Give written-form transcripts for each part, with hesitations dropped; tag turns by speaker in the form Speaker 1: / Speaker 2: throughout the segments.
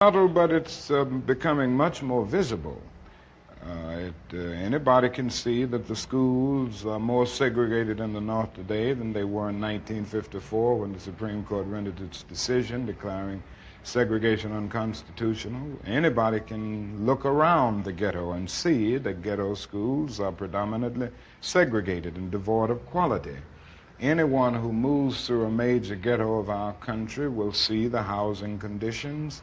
Speaker 1: Subtle, but it's becoming much more visible. Anybody can see that the schools are more segregated in the North today than they were in 1954 when the Supreme Court rendered its decision declaring segregation unconstitutional. Anybody can look around the ghetto and see that ghetto schools are predominantly segregated and devoid of quality. Anyone who moves through a major ghetto of our country will see the housing conditions.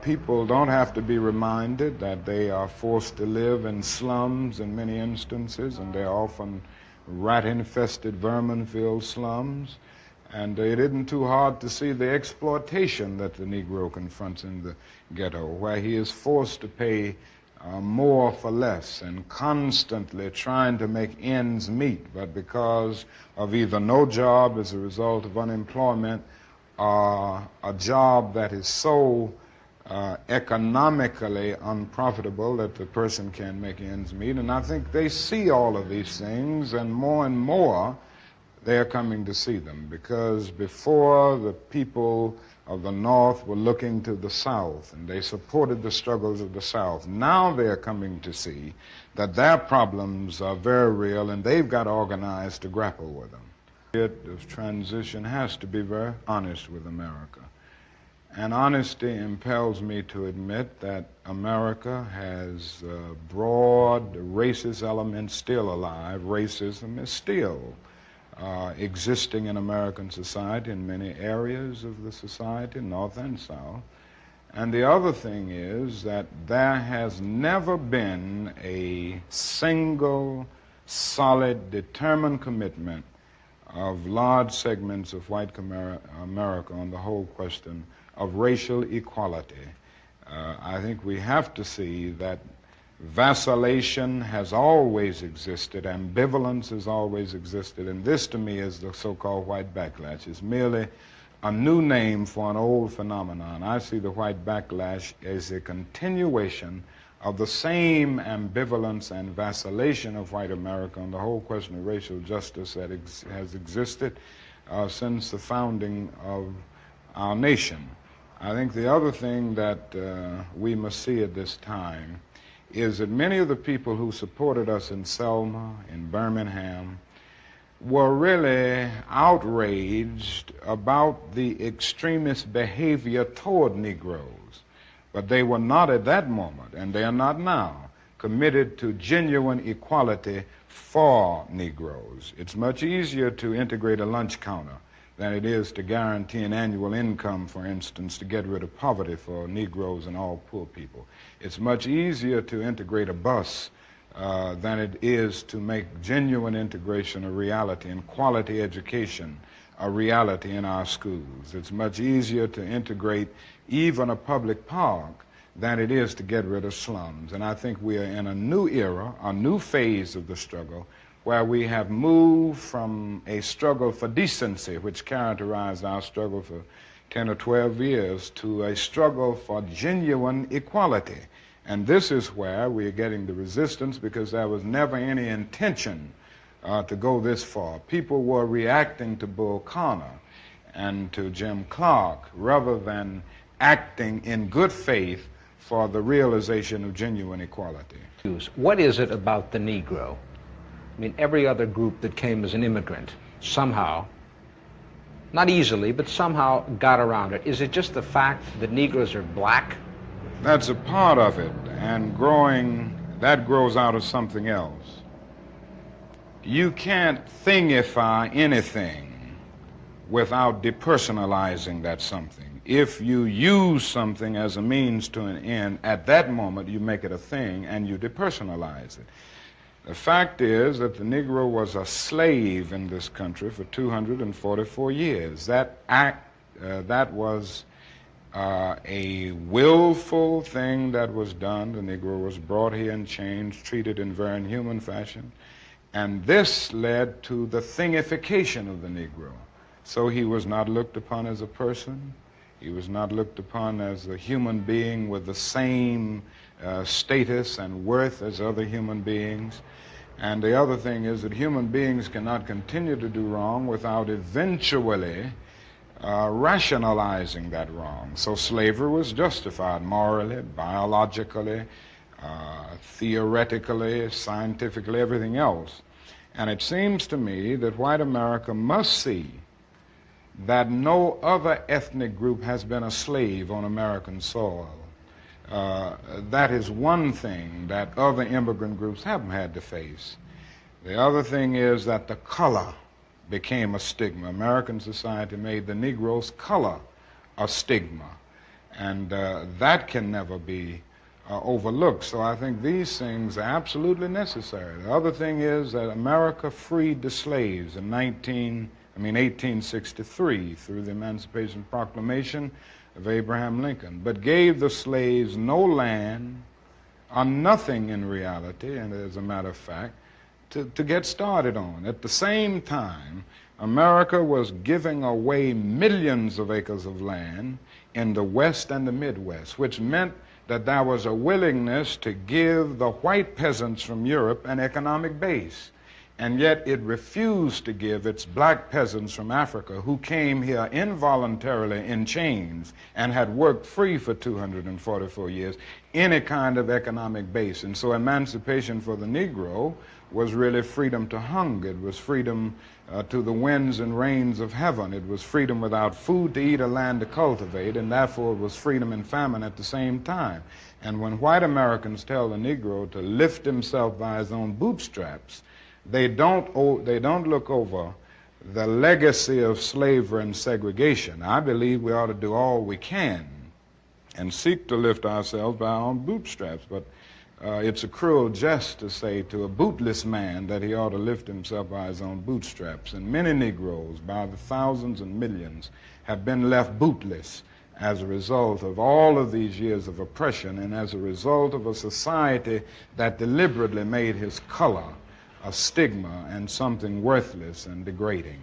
Speaker 1: People don't have to be reminded that they are forced to live in slums in many instances, and they're often rat-infested, vermin-filled slums. And it isn't too hard to see the exploitation that the Negro confronts in the ghetto, where he is forced to pay more for less and constantly trying to make ends meet, but because of either no job as a result of unemployment or a job that is so economically unprofitable that the person can't make ends meet. And I think they see all of these things, and more they're coming to see them, because before the people of the North were looking to the South and they supported the struggles of the South. Now they're coming to see that their problems are very real and they've got organized to grapple with them. This transition has to be very honest with America. And honesty impels me to admit that America has broad racist elements still alive. Racism is still existing in American society in many areas of the society, North and South. And the other thing is that there has never been a single, solid, determined commitment of large segments of white America on the whole question of racial equality. I think we have to see that vacillation has always existed, ambivalence has always existed, and this to me is the so-called white backlash. It's merely a new name for an old phenomenon. I see the white backlash as a continuation of the same ambivalence and vacillation of white America on the whole question of racial justice that has existed since the founding of our nation. I think the other thing that we must see at this time is that many of the people who supported us in Selma, in Birmingham, were really outraged about the extremist behavior toward Negroes. But they were not at that moment, and they are not now, committed to genuine equality for Negroes. It's much easier to integrate a lunch counter than it is to guarantee an annual income, for instance, to get rid of poverty for Negroes and all poor people. It's much easier to integrate a bus than it is to make genuine integration a reality and quality education a reality in our schools. It's much easier to integrate even a public park than it is to get rid of slums. And I think we are in a new era, a new phase of the struggle, where we have moved from a struggle for decency, which characterized our struggle for 10 or 12 years, to a struggle for genuine equality. And this is where we are getting the resistance, because there was never any intention to go this far. People were reacting to Bull Connor and to Jim Clark rather than acting in good faith for the realization of genuine equality.
Speaker 2: What is it about the Negro? I mean, every other group that came as an immigrant somehow, not easily, but somehow got around it. Is it just the fact that Negroes are black?
Speaker 1: That's a part of it, and that grows out of something else. You can't thingify anything without depersonalizing that something. If you use something as a means to an end, at that moment you make it a thing and you depersonalize it. The fact is that the Negro was a slave in this country for 244 years. That was a willful thing that was done. The Negro was brought here in chains, treated in very inhuman fashion, and this led to the thingification of the Negro. So he was not looked upon as a person. He was not looked upon as a human being with the same status and worth as other human beings. And the other thing is that human beings cannot continue to do wrong without eventually rationalizing that wrong. So slavery was justified morally, biologically, theoretically, scientifically, everything else. And it seems to me that white America must see that no other ethnic group has been a slave on American soil. That is one thing that other immigrant groups haven't had to face. The other thing is that the color became a stigma. American society made the Negro's color a stigma, and that can never be overlooked. So I think these things are absolutely necessary. The other thing is that America freed the slaves in 1863 through the Emancipation Proclamation of Abraham Lincoln, but gave the slaves no land or nothing in reality, and as a matter of fact, to get started on. At the same time, America was giving away millions of acres of land in the West and the Midwest, which meant that there was a willingness to give the white peasants from Europe an economic base. And yet it refused to give its black peasants from Africa, who came here involuntarily in chains and had worked free for 244 years, any kind of economic base. And so emancipation for the Negro was really freedom to hunger. It was freedom to the winds and rains of heaven. It was freedom without food to eat or land to cultivate, and therefore it was freedom and famine at the same time. And when white Americans tell the Negro to lift himself by his own bootstraps, they don't look over the legacy of slavery and segregation. I believe we ought to do all we can and seek to lift ourselves by our own bootstraps, but it's a cruel jest to say to a bootless man that he ought to lift himself by his own bootstraps. And many Negroes, by the thousands and millions, have been left bootless as a result of all of these years of oppression and as a result of a society that deliberately made his color a stigma and something worthless and degrading.